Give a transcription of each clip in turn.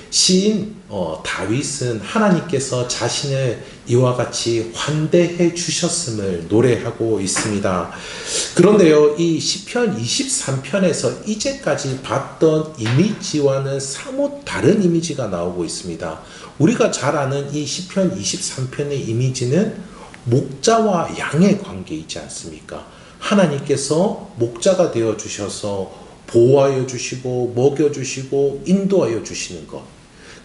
시인 다윗은 하나님께서 자신을 이와 같이 환대해 주셨음을 노래하고 있습니다. 그런데요, 이 시편 23편에서 이제까지 봤던 이미지와는 사뭇 다른 이미지가 나오고 있습니다. 우리가 잘 아는 이 시편 23편의 이미지는 목자와 양의 관계이지 않습니까? 하나님께서 목자가 되어 주셔서 보호하여 주시고 먹여 주시고 인도하여 주시는 것,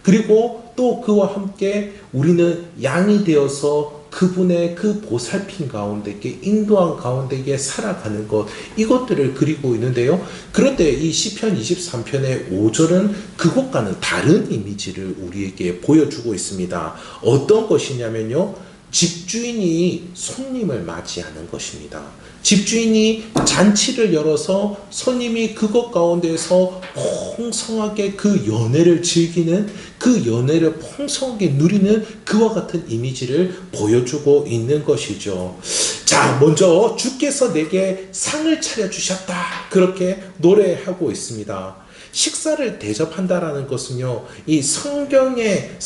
그리고 또 그와 함께 우리는 양이 되어서 그분의 그 보살핌 가운데 인도한 가운데 살아가는 것, 이것들을 그리고 있는데요. 그런데 이 시편 23편의 5절은 그것과는 다른 이미지를 우리에게 보여주고 있습니다. 어떤 것이냐면요, 집주인이 손님을 맞이하는 것입니다. 집주인이 잔치를 열어서 손님이 그것 가운데서 풍성하게 그 연회를 즐기는, 그 연회를 풍성하게 누리는 그와 같은 이미지를 보여주고 있는 것이죠. 자, 먼저 주께서 내게 상을 차려주셨다, 그렇게 노래하고 있습니다. 식사를 대접한다라는 것은요, 이 성경의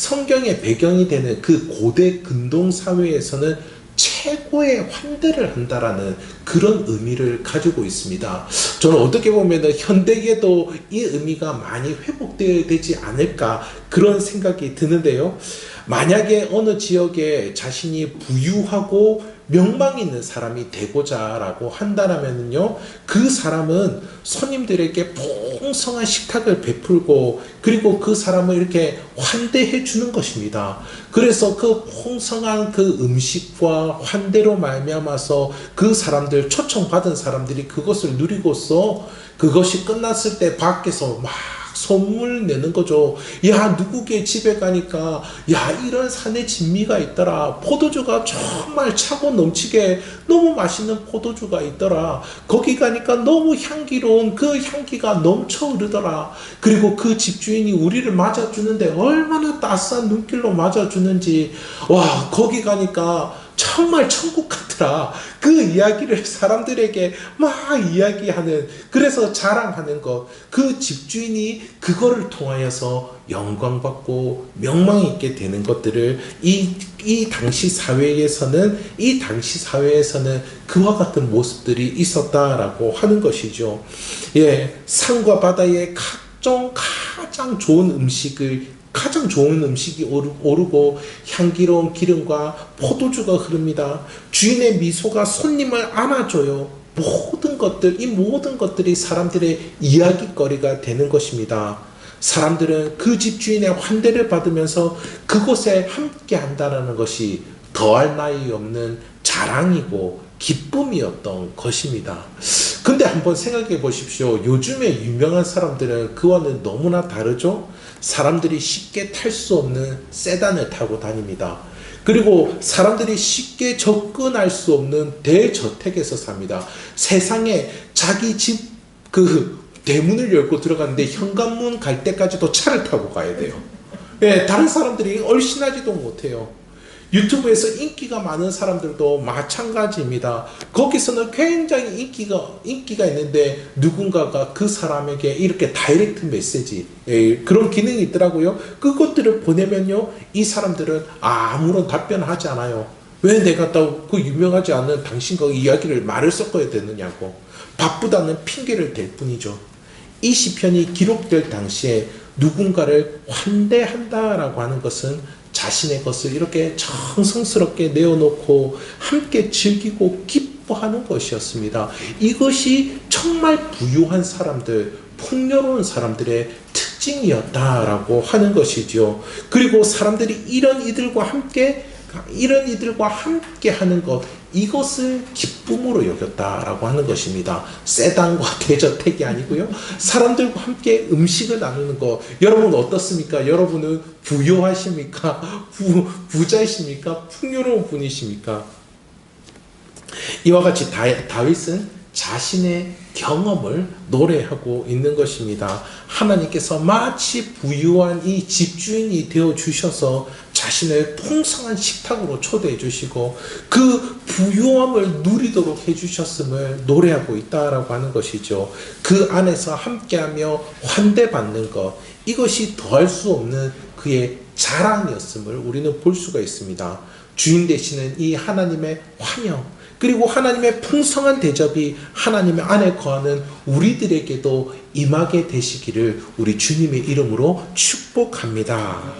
배경이 되는 그 고대 근동 사회에서는 최고의 환대를 한다라는 그런 의미를 가지고 있습니다. 저는 어떻게 보면 현대에도 이 의미가 많이 회복되어야 되지 않을까, 그런 생각이 드는데요. 만약에 어느 지역에 자신이 부유하고 명망 있는 사람이 되고자 라고 한다면요, 그 사람은 손님들에게 풍성한 식탁을 베풀고, 그리고 그 사람을 이렇게 환대해 주는 것입니다. 그래서 그 풍성한 그 음식과 환대로 말미암아서 그 사람들, 초청받은 사람들이 그것을 누리고서 그것이 끝났을 때 밖에서 막 소문을 내는 거죠. 야, 누구의 집에 가니까 야, 이런 산에 진미가 있더라. 포도주가 정말 차고 넘치게 너무 맛있는 포도주가 있더라. 거기 가니까 너무 향기로운 그 향기가 넘쳐 흐르더라. 그리고 그 집주인이 우리를 맞아주는데 얼마나 따스한 눈길로 맞아주는지, 와, 거기 가니까 정말 천국 같더라. 그 이야기를 사람들에게 막 이야기하는, 그래서 자랑하는 것, 그 집주인이 그거를 통하여서 영광받고 명망 있게 되는 것들을 이 당시 사회에서는 그와 같은 모습들이 있었다라고 하는 것이죠. 예, 산과 바다에 가장 좋은 음식이 오르고 향기로운 기름과 포도주가 흐릅니다. 주인의 미소가 손님을 안아줘요. 이 모든 것들이 사람들의 이야기거리가 되는 것입니다. 사람들은 그 집주인의 환대를 받으면서 그곳에 함께 한다는 것이 더할 나위 없는 자랑이고 기쁨이었던 것입니다. 근데 한번 생각해 보십시오. 요즘에 유명한 사람들은 그와는 너무나 다르죠? 사람들이 쉽게 탈 수 없는 세단을 타고 다닙니다. 그리고 사람들이 쉽게 접근할 수 없는 대저택에서 삽니다. 세상에 자기 집 그 대문을 열고 들어갔는데 현관문 갈 때까지도 차를 타고 가야 돼요. 예, 다른 사람들이 얼씬하지도 못해요. 유튜브에서 인기가 많은 사람들도 마찬가지입니다. 거기서는 굉장히 인기가 있는데 누군가가 그 사람에게 이렇게 다이렉트 메시지, 그런 기능이 있더라고요. 그것들을 보내면요, 이 사람들은 아무런 답변하지 않아요. 왜 내가 또 그 유명하지 않은 당신과 이야기를 말을 섞어야 되느냐고, 바쁘다는 핑계를 댈 뿐이죠. 이 시편이 기록될 당시에 누군가를 환대한다라고 하는 것은 자신의 것을 이렇게 정성스럽게 내어놓고 함께 즐기고 기뻐하는 것이었습니다. 이것이 정말 부유한 사람들, 풍요로운 사람들의 특징이었다라고 하는 것이죠. 그리고 사람들이 이런 이들과 함께 하는 것, 이것을 기쁨으로 여겼다라고 하는 것입니다. 세단과 대저택이 아니고요, 사람들과 함께 음식을 나누는 것. 여러분 어떻습니까? 여러분은 부유하십니까? 부자이십니까? 풍요로운 분이십니까? 이와 같이 다윗은 자신의 경험을 노래하고 있는 것입니다. 하나님께서 마치 부유한 이 집주인이 되어 주셔서 자신을 풍성한 식탁으로 초대해 주시고 그 부유함을 누리도록 해주셨음을 노래하고 있다라고 하는 것이죠. 그 안에서 함께하며 환대받는 것, 이것이 더할 수 없는 그의 자랑이었음을 우리는 볼 수가 있습니다. 주인 되시는 이 하나님의 환영, 그리고 하나님의 풍성한 대접이 하나님의 안에 거하는 우리들에게도 임하게 되시기를 우리 주님의 이름으로 축복합니다.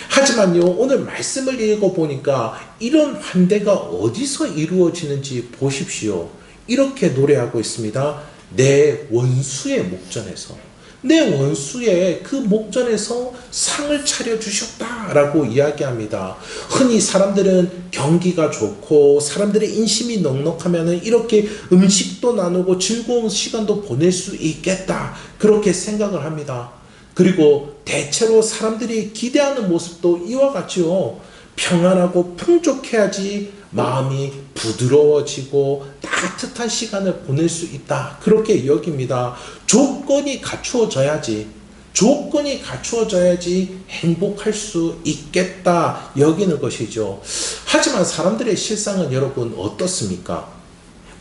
하지만요, 오늘 말씀을 읽어보니까 이런 환대가 어디서 이루어지는지 보십시오. 이렇게 노래하고 있습니다. 내 원수의 목전에서, 내 원수의 그 목전에서 상을 차려주셨다라고 이야기합니다. 흔히 사람들은 경기가 좋고 사람들의 인심이 넉넉하면 이렇게 음식도 나누고 즐거운 시간도 보낼 수 있겠다, 그렇게 생각을 합니다. 그리고 대체로 사람들이 기대하는 모습도 이와 같지요. 평안하고 풍족해야지 마음이 부드러워지고 따뜻한 시간을 보낼 수 있다, 그렇게 여깁니다. 조건이 갖추어져야지 행복할 수 있겠다 여기는 것이죠. 하지만 사람들의 실상은 여러분 어떻습니까?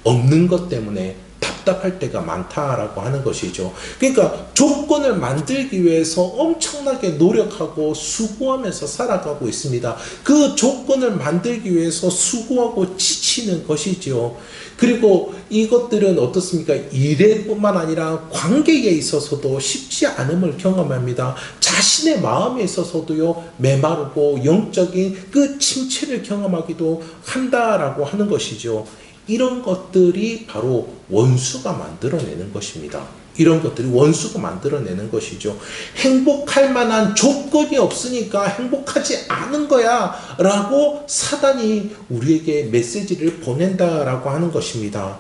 없는 것 때문에 답답할 때가 많다라고 하는 것이죠. 그러니까 조건을 만들기 위해서 엄청나게 노력하고 수고하면서 살아가고 있습니다. 그 조건을 만들기 위해서 수고하고 지치는 것이죠. 그리고 이것들은 어떻습니까? 일에뿐만 아니라 관계에 있어서도 쉽지 않음을 경험합니다. 자신의 마음에 있어서도요, 메마르고 영적인 그 침체를 경험하기도 한다라고 하는 것이죠. 이런 것들이 바로 원수가 만들어내는 것입니다. 이런 것들이 원수가 만들어내는 것이죠. 행복할 만한 조건이 없으니까 행복하지 않은 거야 라고 사단이 우리에게 메시지를 보낸다라고 하는 것입니다.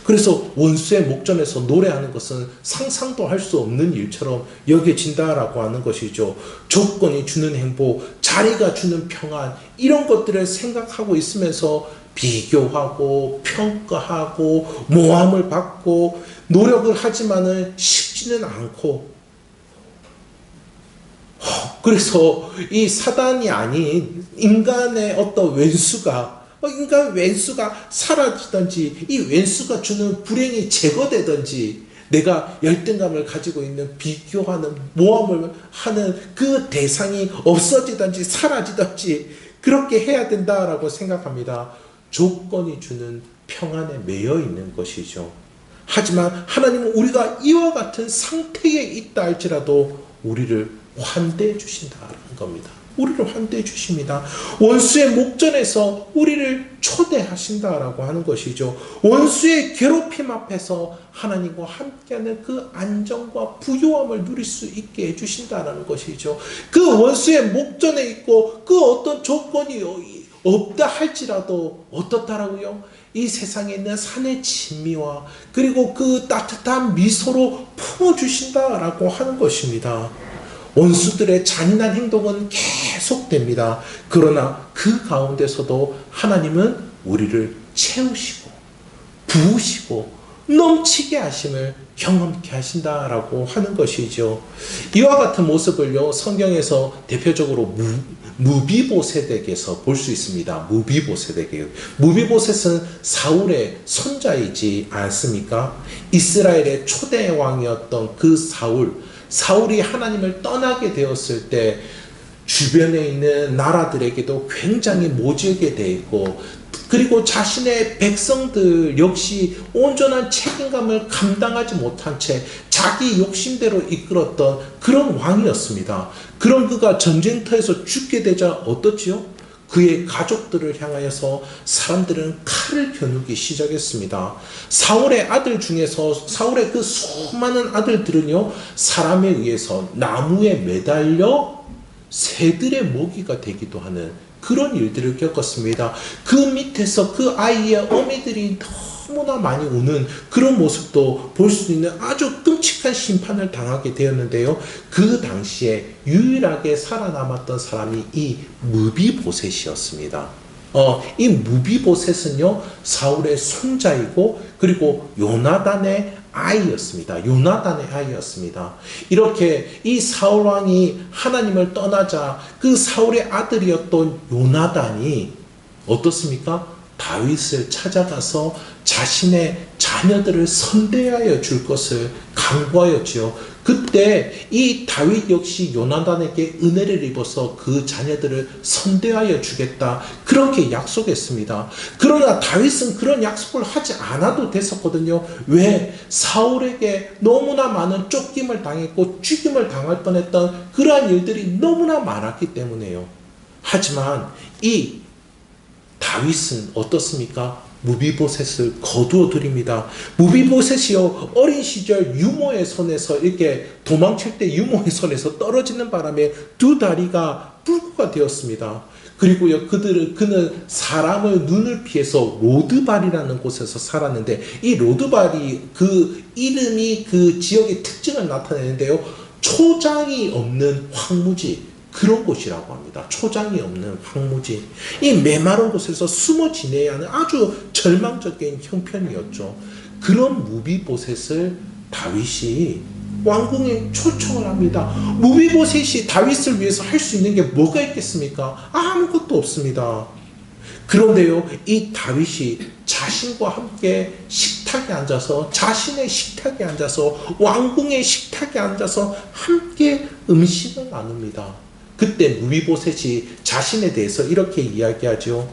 그래서 원수의 목전에서 노래하는 것은 상상도 할 수 없는 일처럼 여겨진다라고 하는 것이죠. 조건이 주는 행복, 자리가 주는 평안, 이런 것들을 생각하고 있으면서 비교하고 평가하고 모함을 받고 노력을 하지만은 쉽지는 않고, 그래서 이 사단이 아닌 인간의 어떤 왼수가 사라지든지, 이 왼수가 주는 불행이 제거되든지, 내가 열등감을 가지고 있는 비교하는 모함을 하는 그 대상이 없어지든지 사라지든지 그렇게 해야 된다라고 생각합니다. 조건이 주는 평안에 매여 있는 것이죠. 하지만 하나님은 우리가 이와 같은 상태에 있다 할지라도 우리를 환대해 주신다는 겁니다. 우리를 환대해 주십니다. 원수의 목전에서 우리를 초대하신다라고 하는 것이죠. 원수의 괴롭힘 앞에서 하나님과 함께하는 그 안정과 부유함을 누릴 수 있게 해주신다라는 것이죠. 그 원수의 목전에 있고 그 어떤 조건이 없다 할지라도 어떻다라고요? 이 세상에 있는 산의 진미와 그리고 그 따뜻한 미소로 품어주신다라고 하는 것입니다. 원수들의 잔인한 행동은 계속됩니다. 그러나 그 가운데서도 하나님은 우리를 채우시고 부으시고 넘치게 하심을 경험케 하신다라고 하는 것이죠. 이와 같은 모습을요, 성경에서 대표적으로 무비보셋에게서 볼 수 있습니다. 무비보셋은 사울의 손자이지 않습니까? 이스라엘의 초대 왕이었던 그 사울이 하나님을 떠나게 되었을 때 주변에 있는 나라들에게도 굉장히 모질게 되어 있고, 그리고 자신의 백성들 역시 온전한 책임감을 감당하지 못한 채 자기 욕심대로 이끌었던 그런 왕이었습니다. 그런 그가 전쟁터에서 죽게 되자 어떻지요? 그의 가족들을 향하여서 사람들은 칼을 겨누기 시작했습니다. 사울의 아들 중에서 사울의 그 수많은 아들들은요, 사람에 의해서 나무에 매달려 새들의 먹이가 되기도 하는 그런 일들을 겪었습니다. 그 밑에서 그 아이의 어미들이 너무나 많이 우는 그런 모습도 볼 수 있는 아주 끔찍한 심판을 당하게 되었는데요. 그 당시에 유일하게 살아남았던 사람이 이 무비보셋이었습니다. 이 무비보셋은요, 사울의 손자이고 그리고 요나단의 아이였습니다. 요나단의 아이였습니다. 이렇게 이 사울 왕이 하나님을 떠나자 그 사울의 아들이었던 요나단이 어떻습니까? 다윗을 찾아가서 자신의 자녀들을 선대하여 줄 것을 강구하였지요. 그때 이 다윗 역시 요나단에게 은혜를 입어서 그 자녀들을 선대하여 주겠다, 그렇게 약속했습니다. 그러나 다윗은 그런 약속을 하지 않아도 됐었거든요. 왜? 사울에게 너무나 많은 쫓김을 당했고 죽임을 당할 뻔했던 그러한 일들이 너무나 많았기 때문에요. 하지만 이 다윗은 어떻습니까? 무비보셋을 거두어 드립니다. 무비보셋이요, 어린 시절 유모의 손에서 이렇게 도망칠 때 유모의 손에서 떨어지는 바람에 두 다리가 불구가 되었습니다. 그리고요, 그는 사람의 눈을 피해서 로드발이라는 곳에서 살았는데, 이 로드발이 그 이름이 그 지역의 특징을 나타내는데요, 초장이 없는 황무지, 그런 곳이라고 합니다. 초장이 없는 황무지, 이 메마른 곳에서 숨어 지내야 하는 아주 절망적인 형편이었죠. 그런 무비보셋을 다윗이 왕궁에 초청을 합니다. 무비보셋이 다윗을 위해서 할 수 있는 게 뭐가 있겠습니까? 아무것도 없습니다. 그런데요, 이 다윗이 자신과 함께 식탁에 앉아서, 자신의 식탁에 앉아서, 왕궁의 식탁에 앉아서 함께 음식을 나눕니다. 그때 무비보셋이 자신에 대해서 이렇게 이야기하죠.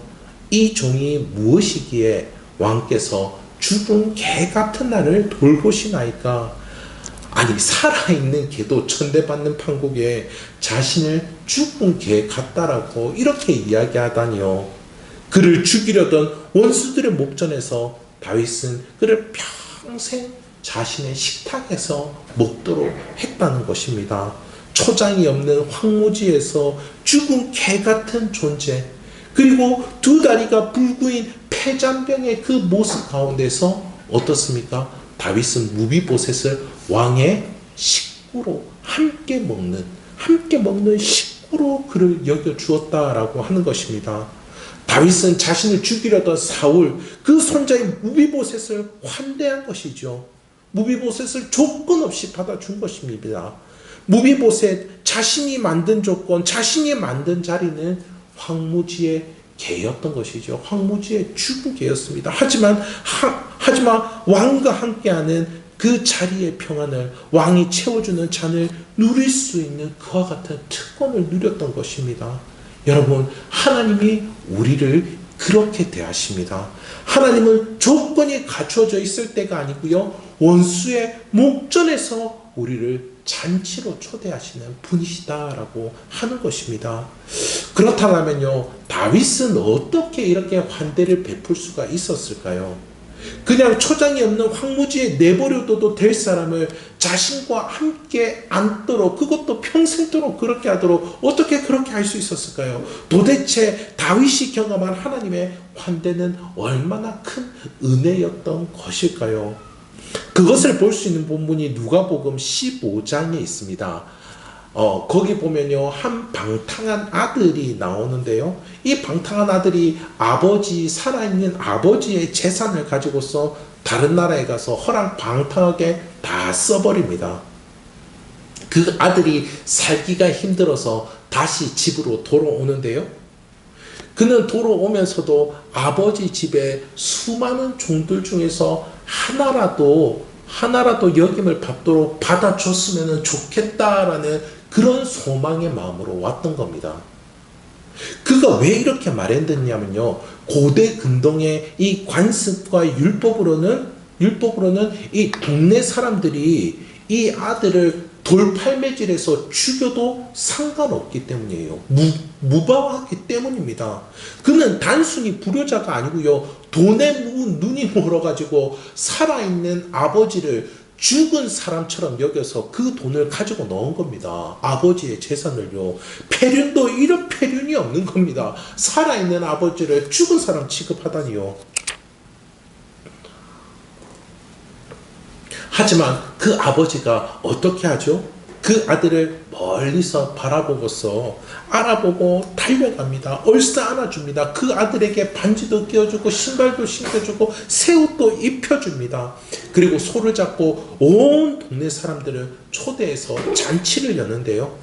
이 종이 무엇이기에 왕께서 죽은 개 같은 나를 돌보시나이까? 아니, 살아있는 개도 천대받는 판국에 자신을 죽은 개 같다라고 이렇게 이야기하다니요. 그를 죽이려던 원수들의 목전에서 다윗은 그를 평생 자신의 식탁에서 먹도록 했다는 것입니다. 초장이 없는 황무지에서 죽은 개 같은 존재, 그리고 두 다리가 불구인 폐잔병의 그 모습 가운데서 어떻습니까? 다윗은 무비보셋을 왕의 식구로 함께 먹는 식구로 그를 여겨주었다라고 하는 것입니다. 다윗은 자신을 죽이려던 사울, 그 손자인 무비보셋을 환대한 것이죠. 무비보셋을 조건 없이 받아준 것입니다. 무비보셋, 자신이 만든 조건, 자신이 만든 자리는 황무지의 개였던 것이죠. 황무지의 죽은 개였습니다. 하지만 왕과 함께하는 그 자리의 평안을, 왕이 채워주는 잔을 누릴 수 있는 그와 같은 특권을 누렸던 것입니다. 여러분, 하나님이 우리를 그렇게 대하십니다. 하나님은 조건이 갖추어져 있을 때가 아니고요, 원수의 목전에서 우리를 잔치로 초대하시는 분이시다라고 하는 것입니다. 그렇다면요, 다윗은 어떻게 이렇게 환대를 베풀 수가 있었을까요? 그냥 초장이 없는 황무지에 내버려둬도 될 사람을 자신과 함께 앉도록, 그것도 평생도록 그렇게 하도록 어떻게 그렇게 할 수 있었을까요? 도대체 다윗이 경험한 하나님의 환대는 얼마나 큰 은혜였던 것일까요? 그것을 볼 수 있는 본문이 누가복음 15장에 있습니다. 거기 보면요, 한 방탕한 아들이 나오는데요, 이 방탕한 아들이 살아있는 아버지의 재산을 가지고서 다른 나라에 가서 허랑방탕하게 다 써버립니다. 그 아들이 살기가 힘들어서 다시 집으로 돌아오는데요, 그는 돌아오면서도 아버지 집에 수많은 종들 중에서 하나라도 역임을 받도록 받아줬으면 좋겠다라는 그런 소망의 마음으로 왔던 겁니다. 그가 왜 이렇게 말했느냐면요, 고대 근동의 이 관습과 율법으로는 이 동네 사람들이 이 아들을 돌팔매질해서 죽여도 상관없기 때문이에요. 무방하기 때문입니다. 그는 단순히 불효자가 아니고요, 돈에 눈이 멀어가지고 살아있는 아버지를 죽은 사람처럼 여겨서 그 돈을 가지고 넣은 겁니다. 아버지의 재산을요. 폐륜도 이런 폐륜이 없는 겁니다. 살아있는 아버지를 죽은 사람 취급하다니요. 하지만 그 아버지가 어떻게 하죠? 그 아들을 멀리서 바라보고서 알아보고 달려갑니다. 얼싸 안아줍니다. 그 아들에게 반지도 끼워주고 신발도 신겨주고 새 옷도 입혀줍니다. 그리고 소를 잡고 온 동네 사람들을 초대해서 잔치를 여는데요.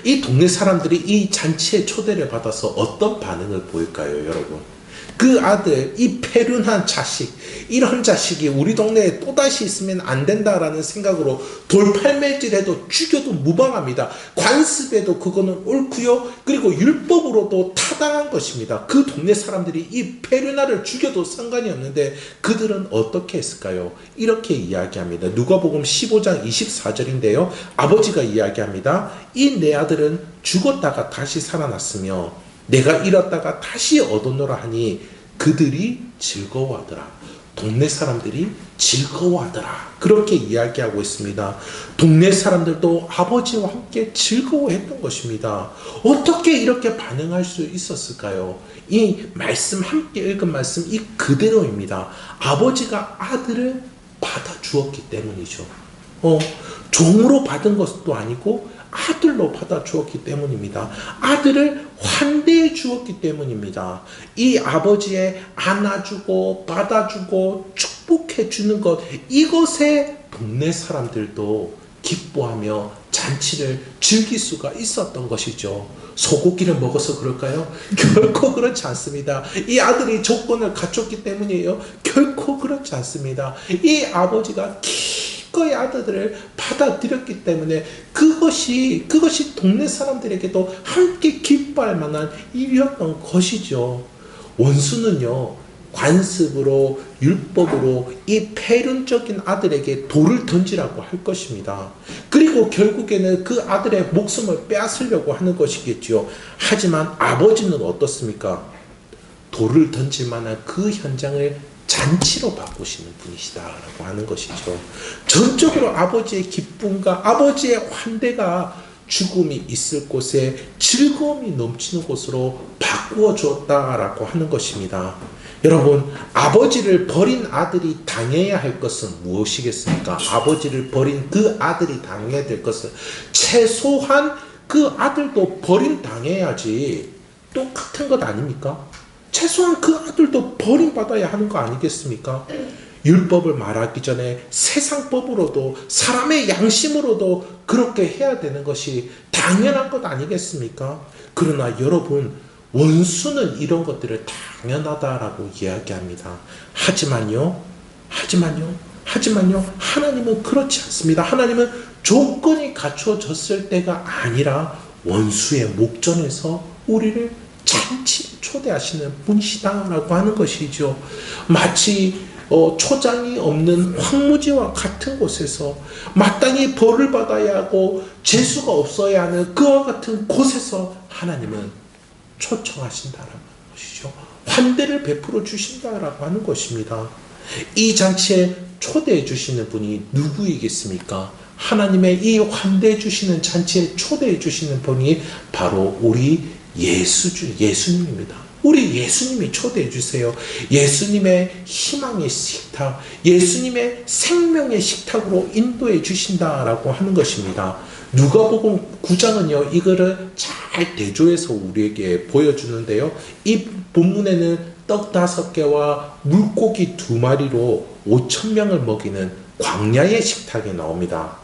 이 동네 사람들이 이 잔치에 초대를 받아서 어떤 반응을 보일까요, 여러분? 그 아들, 이 패륜한 자식, 이런 자식이 우리 동네에 또다시 있으면 안 된다라는 생각으로 돌팔매질해도 죽여도 무방합니다. 관습에도 그거는 옳고요. 그리고 율법으로도 타당한 것입니다. 그 동네 사람들이 이 패륜아를 죽여도 상관이 없는데 그들은 어떻게 했을까요? 이렇게 이야기합니다. 누가복음 15장 24절인데요. 아버지가 이야기합니다. 이 내 아들은 죽었다가 다시 살아났으며 내가 잃었다가 다시 얻었노라 하니 그들이 즐거워하더라. 동네 사람들이 즐거워하더라. 그렇게 이야기하고 있습니다. 동네 사람들도 아버지와 함께 즐거워했던 것입니다. 어떻게 이렇게 반응할 수 있었을까요? 이 말씀, 함께 읽은 말씀 이 그대로입니다. 아버지가 아들을 받아주었기 때문이죠. 종으로 받은 것도 아니고 아들로 받아 주었기 때문입니다. 아들을 환대해 주었기 때문입니다. 이 아버지의 안아주고 받아주고 축복해 주는 것, 이것에 동네 사람들도 기뻐하며 잔치를 즐길 수가 있었던 것이죠. 소고기를 먹어서 그럴까요? 결코 그렇지 않습니다. 이 아들이 조건을 갖췄기 때문이에요. 결코 그렇지 않습니다. 이 아버지가 기꺼이 아들들을 받아들였기 때문에 그것이 동네 사람들에게도 함께 기뻐할 만한 일이었던 것이죠. 원수는요, 관습으로 율법으로 이 패륜적인 아들에게 돌을 던지라고 할 것입니다. 그리고 결국에는 그 아들의 목숨을 빼앗으려고 하는 것이겠죠. 하지만 아버지는 어떻습니까? 돌을 던질 만한 그 현장을 잔치로 바꾸시는 분이시다라고 하는 것이죠. 전적으로 아버지의 기쁨과 아버지의 환대가 죽음이 있을 곳에 즐거움이 넘치는 곳으로 바꾸어 주었다라고 하는 것입니다. 여러분, 아버지를 버린 아들이 당해야 할 것은 무엇이겠습니까? 아버지를 버린 그 아들이 당해야 될 것은 최소한 그 아들도 버림당해야지 똑같은 것 아닙니까? 최소한 그 아들도 버림받아야 하는 거 아니겠습니까? 율법을 말하기 전에 세상법으로도 사람의 양심으로도 그렇게 해야 되는 것이 당연한 것 아니겠습니까? 그러나 여러분, 원수는 이런 것들을 당연하다라고 이야기합니다. 하지만요, 하나님은 그렇지 않습니다. 하나님은 조건이 갖추어졌을 때가 아니라 원수의 목전에서 우리를 잔치에 초대하시는 분이시다라고 하는 것이죠. 마치 초장이 없는 황무지와 같은 곳에서 마땅히 벌을 받아야 하고 재수가 없어야 하는 그와 같은 곳에서 하나님은 초청하신다라는 것이죠. 환대를 베풀어 주신다라고 하는 것입니다. 이 잔치에 초대해 주시는 분이 누구이겠습니까? 하나님의 이 환대해 주시는 잔치에 초대해 주시는 분이 바로 우리 예수님입니다. 우리 예수님이 초대해 주세요. 예수님의 희망의 식탁, 예수님의 생명의 식탁으로 인도해 주신다라고 하는 것입니다. 누가복음 9장은요, 이거를 잘 대조해서 우리에게 보여주는데요. 이 본문에는 떡 5개와 물고기 2마리로 5,000명을 먹이는 광야의 식탁이 나옵니다.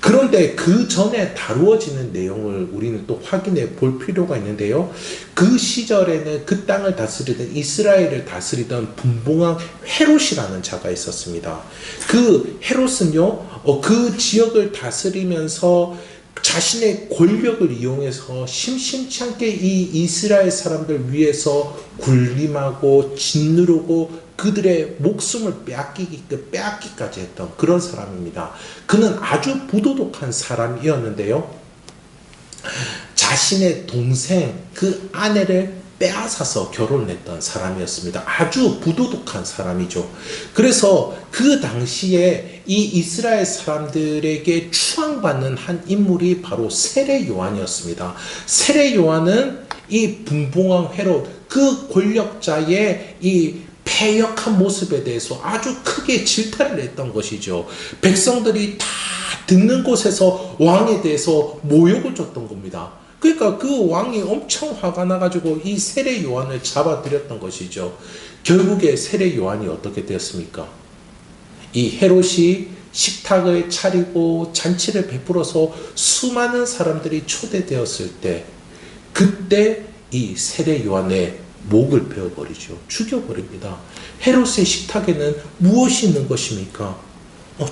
그런데 그 전에 다루어지는 내용을 우리는 또 확인해 볼 필요가 있는데요. 그 시절에는 그 땅을 다스리던 이스라엘을 다스리던 분봉왕 헤롯이라는 자가 있었습니다. 그 헤롯은요, 그 지역을 다스리면서 자신의 권력을 이용해서 심심치 않게 이 이스라엘 사람들 위해서 군림하고 짓누르고 그들의 목숨을 빼앗기까지 했던 그런 사람입니다. 그는 아주 부도덕한 사람이었는데요. 자신의 동생 그 아내를 빼앗아서 결혼했던 사람이었습니다. 아주 부도덕한 사람이죠. 그래서 그 당시에 이 이스라엘 사람들에게 추앙받는 한 인물이 바로 세례 요한이었습니다. 세례 요한은 이 분봉왕 헤롯, 그 권력자의 이 패역한 모습에 대해서 아주 크게 질타를 했던 것이죠. 백성들이 다 듣는 곳에서 왕에 대해서 모욕을 줬던 겁니다. 그러니까 그 왕이 엄청 화가 나가지고 이 세례 요한을 잡아들였던 것이죠. 결국에 세례 요한이 어떻게 되었습니까? 이 헤롯이 식탁을 차리고 잔치를 베풀어서 수많은 사람들이 초대되었을 때, 그때 이 세례 요한의 목을 베어버리죠. 죽여버립니다. 헤롯의 식탁에는 무엇이 있는 것입니까?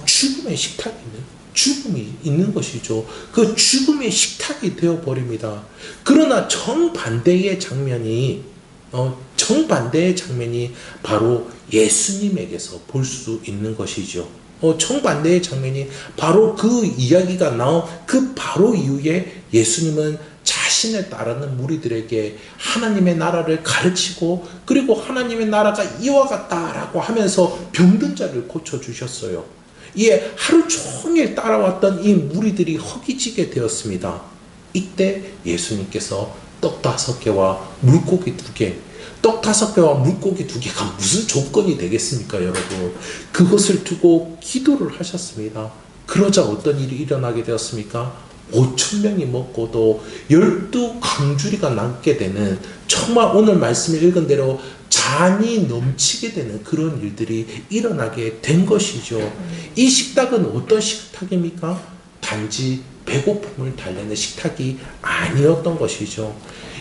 죽음의 식탁에는 죽음이 있는 것이죠. 그 죽음의 식탁이 되어버립니다. 그러나 정반대의 장면이 바로 예수님에게서 볼 수 있는 것이죠. 정반대의 장면이 바로 그 이야기가 나온 그 바로 이후에 예수님은 자신을 따르는 무리들에게 하나님의 나라를 가르치고, 그리고 하나님의 나라가 이와 같다라고 하면서 병든 자를 고쳐주셨어요. 이에 하루 종일 따라왔던 이 무리들이 허기지게 되었습니다. 이때 예수님께서 떡 5개와 물고기 2개, 떡 5개와 물고기 2개가 무슨 조건이 되겠습니까, 여러분? 그것을 두고 기도를 하셨습니다. 그러자 어떤 일이 일어나게 되었습니까? 5,000명이 먹고도 12강주리가 남게 되는, 정말 오늘 말씀을 읽은 대로 잔이 넘치게 되는 그런 일들이 일어나게 된 것이죠. 이 식탁은 어떤 식탁입니까? 단지 배고픔을 달래는 식탁이 아니었던 것이죠.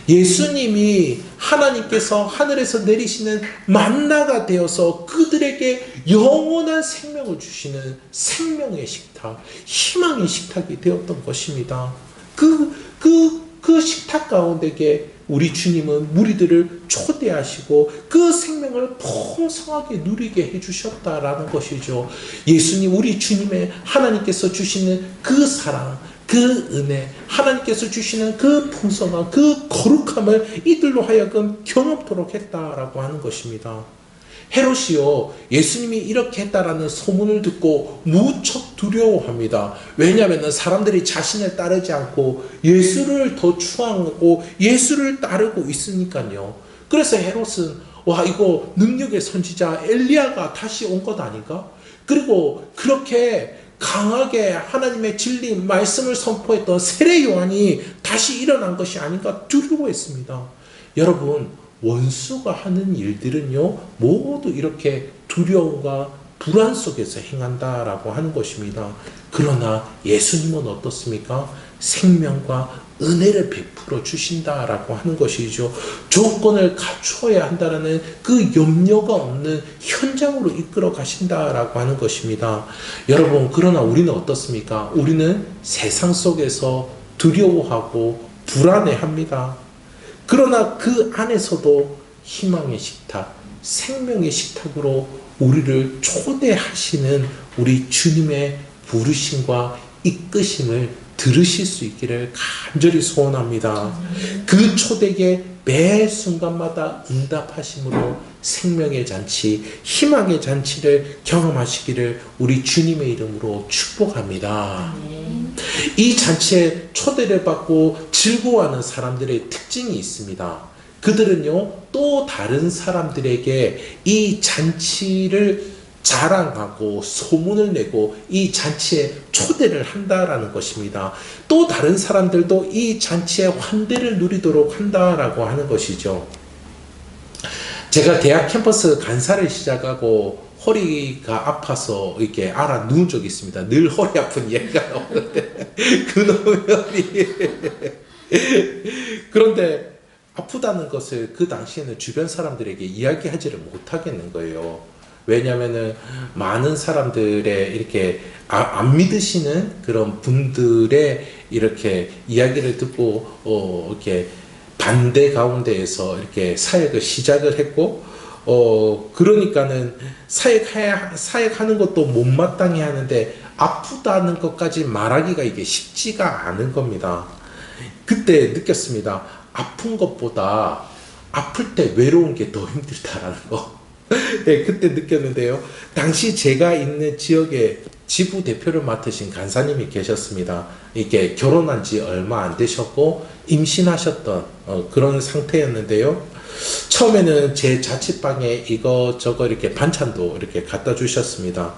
예수님이 하나님께서 하늘에서 내리시는 만나가 되어서 그들에게 영원한 생명을 주시는 생명의 식탁, 희망의 식탁이 되었던 것입니다. 그 식탁 가운데에 우리 주님은 무리들을 초대하시고 그 생명을 풍성하게 누리게 해주셨다라는 것이죠. 예수님, 우리 주님의 하나님께서 주시는 그 사랑, 그 은혜, 하나님께서 주시는 그 풍성한 그 거룩함을 이들로 하여금 경험토록 했다라고 하는 것입니다. 헤롯이요, 예수님이 이렇게 했다라는 소문을 듣고 무척 두려워합니다. 왜냐하면 사람들이 자신을 따르지 않고 예수를 더 추앙하고 예수를 따르고 있으니까요. 그래서 헤롯은 이거 능력의 선지자 엘리야가 다시 온 것 아닌가? 그리고 그렇게 강하게 하나님의 진리 말씀을 선포했던 세례 요한이 다시 일어난 것이 아닌가 두려워했습니다. 여러분, 원수가 하는 일들은요, 모두 이렇게 두려움과 불안 속에서 행한다라고 하는 것입니다. 그러나 예수님은 어떻습니까? 생명과 은혜를 베풀어 주신다라고 하는 것이죠. 조건을 갖추어야 한다라는 그 염려가 없는 현장으로 이끌어 가신다라고 하는 것입니다. 여러분, 그러나 우리는 어떻습니까? 우리는 세상 속에서 두려워하고 불안해합니다. 그러나 그 안에서도 희망의 식탁, 생명의 식탁으로 우리를 초대하시는 우리 주님의 부르심과 이끄심을 들으실 수 있기를 간절히 소원합니다. 그 초대에 매 순간마다 응답하심으로 생명의 잔치, 희망의 잔치를 경험하시기를 우리 주님의 이름으로 축복합니다. 이 잔치에 초대를 받고 즐거워하는 사람들의 특징이 있습니다. 그들은요, 또 다른 사람들에게 이 잔치를 자랑하고 소문을 내고 이 잔치에 초대를 한다라는 것입니다. 또 다른 사람들도 이 잔치의 환대를 누리도록 한다라고 하는 것이죠. 제가 대학 캠퍼스 간사를 시작하고 허리가 아파서 이렇게 알아 누운 적이 있습니다. 늘 허리 아픈 얘기가 나오는데 그놈이 그런데 아프다는 것을 그 당시에는 주변 사람들에게 이야기하지를 못하겠는 거예요. 왜냐하면은 많은 사람들의 이렇게 안 믿으시는 그런 분들의 이렇게 이야기를 듣고 이렇게 반대 가운데에서 이렇게 사역을 시작을 했고 그러니까는 사역하는 것도 못마땅해 하는데 아프다는 것까지 말하기가 이게 쉽지가 않은 겁니다. 그때 느꼈습니다. 아픈 것보다 아플 때 외로운 게 더 힘들다라는 거. 네, 그때 느꼈는데요. 당시 제가 있는 지역에 지부 대표를 맡으신 간사님이 계셨습니다. 이게 결혼한 지 얼마 안 되셨고 임신하셨던 그런 상태였는데요. 처음에는 제 자취방에 이것저것 이렇게 반찬도 이렇게 갖다 주셨습니다.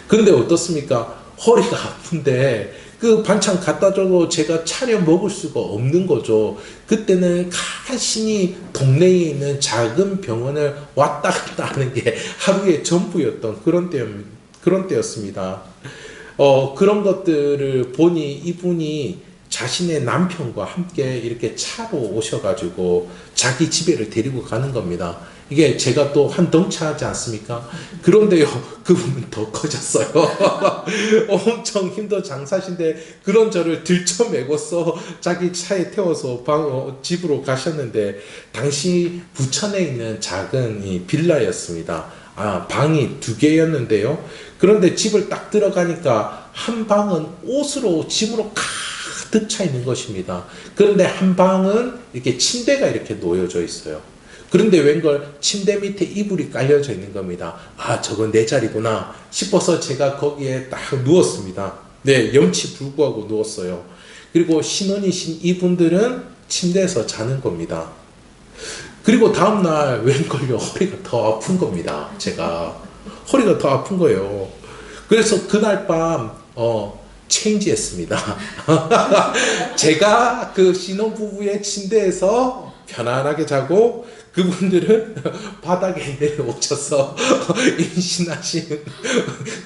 근데 어떻습니까? 허리가 아픈데 그 반찬 갖다 줘도 제가 차려 먹을 수가 없는 거죠. 그때는 간신히 동네에 있는 작은 병원을 왔다 갔다 하는 게 하루의 전부였던 그런 때였습니다. 그런 것들을 보니 이분이 자신의 남편과 함께 이렇게 차로 오셔가지고 자기 집에를 데리고 가는 겁니다. 이게 제가 또 한 덩치하지 않습니까? 그런데요, 그분은 더 커졌어요. 엄청 힘든 장사신데 그런 저를 들쳐매고서 자기 차에 태워서 집으로 가셨는데, 당시 부천에 있는 작은 이 빌라였습니다. 방이 2개였는데요. 그런데 집을 딱 들어가니까 한 방은 옷으로, 짐으로 가득 차 있는 것입니다. 그런데 한 방은 이렇게 침대가 이렇게 놓여져 있어요. 그런데 웬걸 침대 밑에 이불이 깔려져 있는 겁니다. 저건 내 자리구나 싶어서 제가 거기에 딱 누웠습니다. 네, 염치 불구하고 누웠어요. 그리고 신혼이신 이분들은 침대에서 자는 겁니다. 그리고 다음날 웬걸요, 허리가 더 아픈 겁니다. 제가 허리가 더 아픈 거예요. 그래서 그날 밤 체인지 했습니다. 제가 그 신혼부부의 침대에서 편안하게 자고, 그분들은 바닥에 내려오셔서 임신하신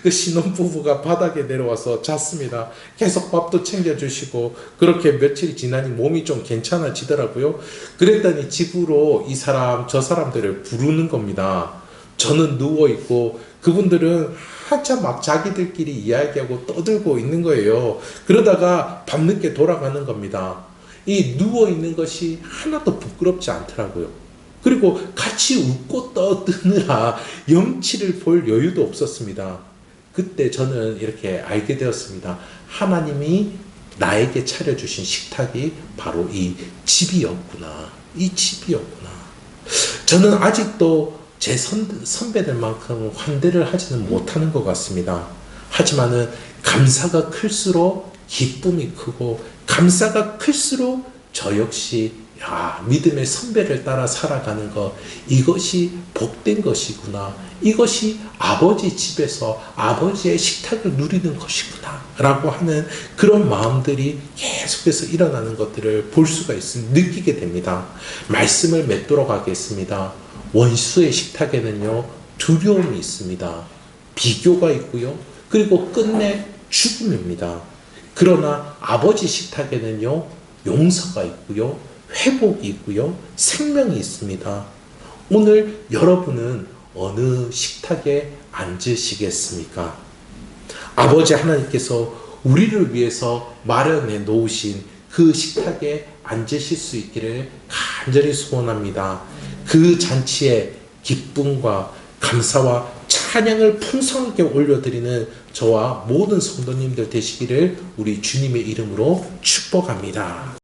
그 신혼부부가 바닥에 내려와서 잤습니다. 계속 밥도 챙겨주시고, 그렇게 며칠이 지나니 몸이 좀 괜찮아지더라고요. 그랬더니 집으로 이 사람 저 사람들을 부르는 겁니다. 저는 누워있고 그분들은 한참 막 자기들끼리 이야기하고 떠들고 있는 거예요. 그러다가 밤늦게 돌아가는 겁니다. 이 누워있는 것이 하나도 부끄럽지 않더라고요. 그리고 같이 웃고 떠드느라 염치를 볼 여유도 없었습니다. 그때 저는 이렇게 알게 되었습니다. 하나님이 나에게 차려주신 식탁이 바로 이 집이었구나. 이 집이었구나. 저는 아직도 제 선배들만큼 환대를 하지는 못하는 것 같습니다. 하지만은 감사가 클수록 기쁨이 크고, 감사가 클수록 저 역시 믿음의 선배를 따라 살아가는 것, 이것이 복된 것이구나, 이것이 아버지 집에서 아버지의 식탁을 누리는 것이구나 라고 하는 그런 마음들이 계속해서 일어나는 것들을 볼 수가 있습니다. 느끼게 됩니다. 말씀을 맺도록 하겠습니다. 원수의 식탁에는요, 두려움이 있습니다. 비교가 있고요, 그리고 끝내 죽음입니다. 그러나 아버지 식탁에는요, 용서가 있고요, 회복이 있고요, 생명이 있습니다. 오늘 여러분은 어느 식탁에 앉으시겠습니까? 아버지 하나님께서 우리를 위해서 마련해 놓으신 그 식탁에 앉으실 수 있기를 간절히 소원합니다. 그 잔치에 기쁨과 감사와 찬양을 풍성하게 올려드리는 저와 모든 성도님들 되시기를 우리 주님의 이름으로 축복합니다.